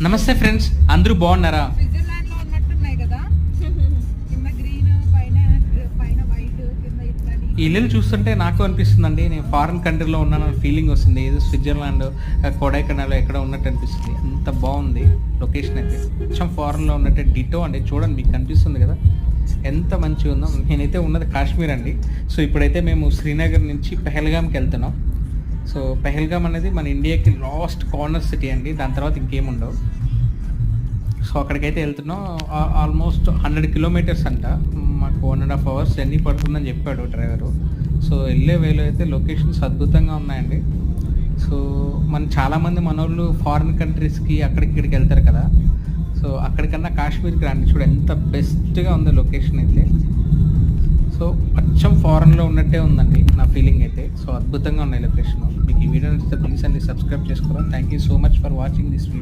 నమస్తే ఫ్రెండ్స్, అందరూ బాగున్నారా? స్విట్జర్లాండ్ లో ఉన్నట్టున్నాయి కదా, కింద గ్రీన్ పైన వైట్ కింద ఇట్లాంటి. ఈ ఇల్లు చూస్తుంటే నాకు అనిపిస్తుందండి, నేను ఫారిన్ కంట్రీలో ఉన్నాను ఫీలింగ్ వస్తుంది. ఏదో స్విట్జర్లాండ్, కొడైకెనాల్ ఎక్కడ ఉన్నట్టు అనిపిస్తుంది. అంత బాగుంది లొకేషన్ అయితే. కొంచెం ఫారెన్లో ఉన్నట్టే డిటో అండి. చూడండి, మీకు కనిపిస్తుంది కదా ఎంత మంచిగా ఉందో. నేనైతే ఉన్నది కాశ్మీర్ అండి. సో ఇప్పుడైతే మేము శ్రీనగర్ నుంచి పెహల్గామ్కి వెళ్తున్నాం. సో పెహల్గామ్ అనేది మన ఇండియాకి లాస్ట్ కార్నర్ సిటీ అండి. దాని తర్వాత ఇంకేముండవు. సో అక్కడికైతే వెళ్తున్నాం. ఆల్మోస్ట్ 100 కిలోమీటర్స్ అంట. మాకు 1.5 hours జర్నీ పడుతుందని చెప్పాడు డ్రైవరు. సో వెళ్ళే వేలో అయితే లొకేషన్స్ అద్భుతంగా ఉన్నాయండి. సో చాలామంది మనోళ్ళు ఫారిన్ కంట్రీస్కి అక్కడికి ఇక్కడికి వెళ్తారు కదా. సో అక్కడికన్నా కాశ్మీర్కి రండి, చూడ ఎంత బెస్ట్గా ఉంది లొకేషన్ అయితే. సో అచ్చం ఫారెన్లో ఉన్నట్టే ఉందండి నా ఫీలింగ్ అయితే. సో అద్భుతంగా ఉన్నాయి లొకేషన్. మీకు ఈ వీడియో నచ్చితే ప్లీజ్ అండి సబ్స్క్రైబ్ చేసుకోవాలి. Thank you so much for watching this video.